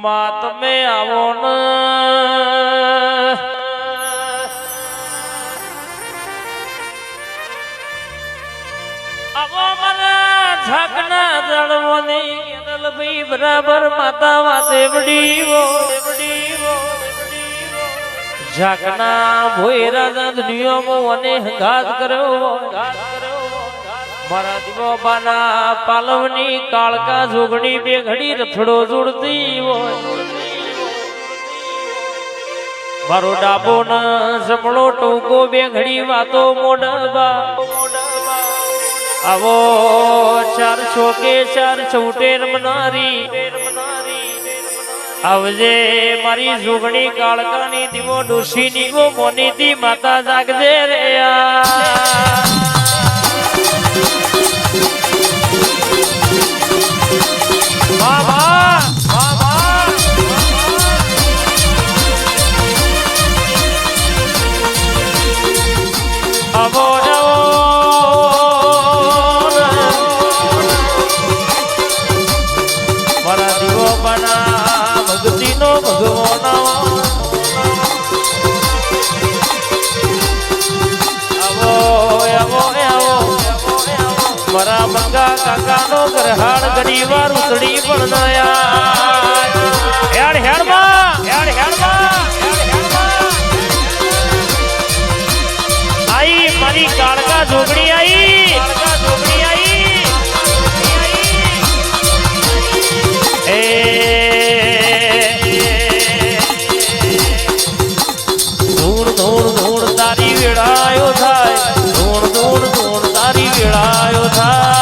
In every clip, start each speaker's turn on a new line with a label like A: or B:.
A: માં તમે આવો ને આવો મારા ઝાકના જળવોની ભાઈ બરાબર માતા વાદેવડી ઝાકના ભોય રાજા દુનિયામાં અને ઘાત કર્યો મારા દીવાબાના પાલવની કાળકા જોગણી બે ઘડી રથડો જોડતી હોય મારો ડાબો ન જમણો ટૂંકો બે ઘડી વાતો મોડબા આવો 4 છોકે 4 છૂટેર મનારી આવજે મારી જોગણી કાળકાની દીવો ડોશીની ગો મોનીતી માતા જાગજે રે મારા મંગા કાકાનો ઘરહાડ ઘણી વાર ઉતડી પણ હેડ હેડમાં આઈ મારી કાળકા જોગણી આઈ એ ધૂળ ધૂળ ધૂળ તારી વેળાયો થાય ધૂળ ધૂળ ધૂળ તારી વેળાયો થાય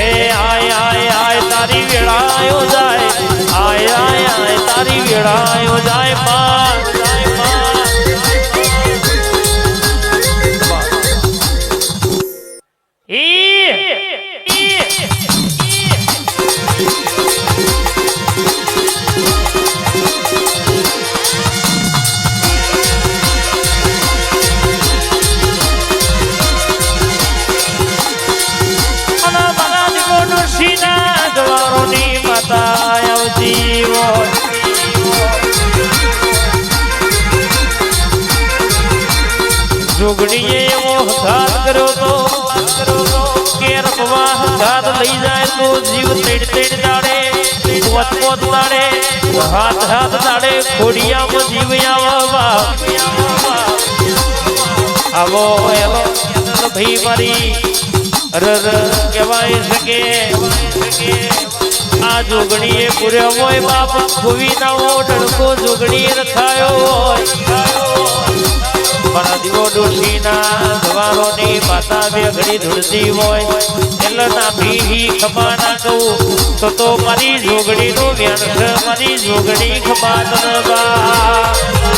A: એ આય આય આય તારી વેળાયો જાય આય આય આય તારી વેળાયો જાય માં જોગણીએ એવો ઘાત કર્યો તો કે રમવા ઘાત લઈ જાય તો જીવ તેડ દાડે પોત દાડે હાથ દાડે ખોડિયામાં જીવ આવવા આવો એલો ભાઈ મારી કહેવાય શકે આ જોગણીએ પૂર્યો હોય બાપ ખોવી નાઓ ડણકો જોગણી રખાયો હોય મારા દીવો ડોશીના જવારોની માતા બે ઘડી ધૂળતી હોય એટલે ના ભી ખબા ના કહું તો મારી જોગણીનું વ્યાણ મારી જોગણી ખબા તનબા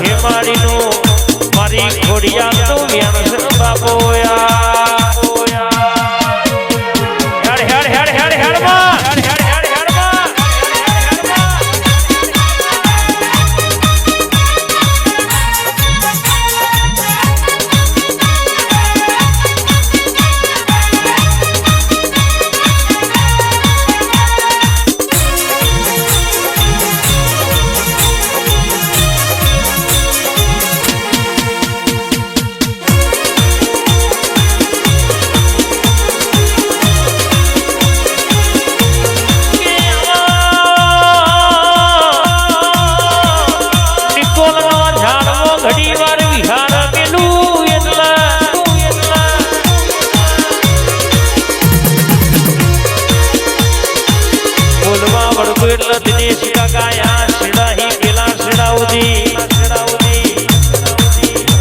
A: હેમાડીનું મારી ખોડિયાલનું વ્યાણસન બાપોયા હેડ હેડ હેડ હેડ હેડમાં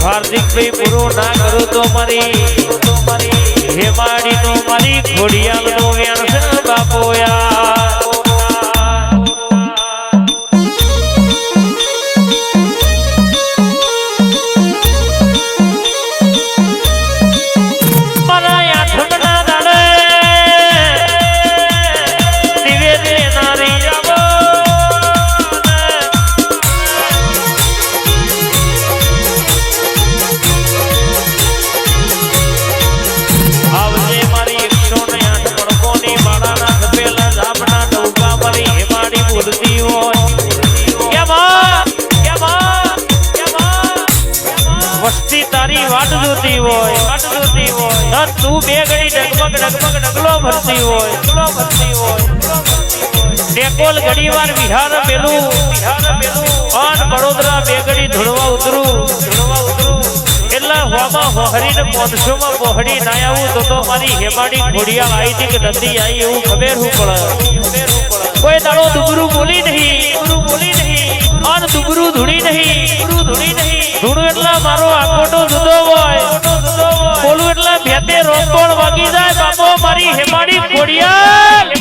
A: હાર્દિક ભાઈ પૂરો ના કરો તો મારી હેમાડીનો મારી ખોડિયાલનો વ્યાણસન બાપોયા વસ્તી તારી વાટ જોતી હોય તું બે ઘડી ડગમગ ડગલો ભરતી હોય ડેકોલ ઘડી વાર વિહાર પેલું અન વડોદરા બે ઘડી ધોળવા ઉતરું એટલે હોમાં હોહરીને 500 માં બોહડી ના આવું તો મારી હેમાડી ખોડિયાલ આવી હતી કે નથી આવી એવું ખબર હું પડે કોઈ દાડો દુબરું બોલી નહીં અન દુબરું ધૂણી નહીં ધૂણું એટલે મારો આકોટો જુદો હોય બોલું એટલે ભેતે રોંપણ વાગી જાય બાપો મારી હેમાડી ખોડિયાલ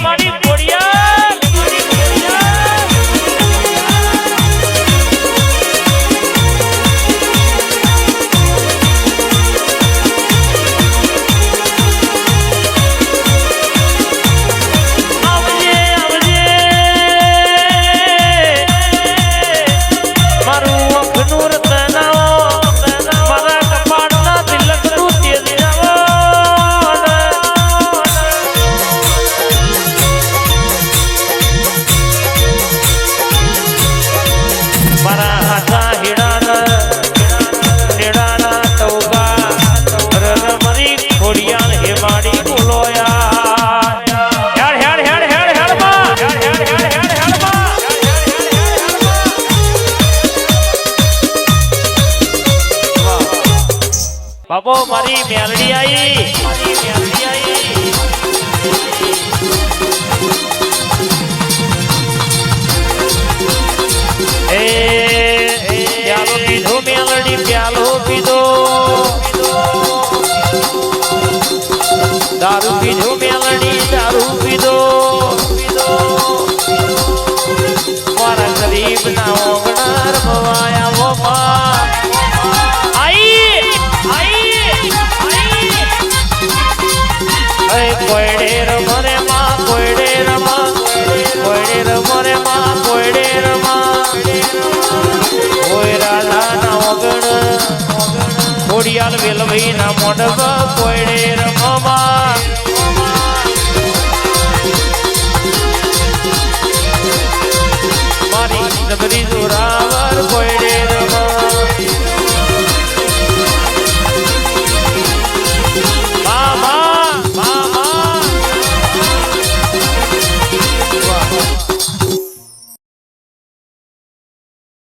A: બાપો મારી મેલડી આવી પ્યાલો પીધો મેલડી પ્યાલો પીધો દારૂ પીધો મેલડી દારૂ પીધો મારા ગરીબ ના ઓગણા રમવાયા કોયડે રમરે માં કોયડે રમા કોયડે રમરે માં કોયડે રમા કોઈ રાધા ના વગણ ખોડિયાલ વેલભાઈ ના મોઢ કોયડે રમવા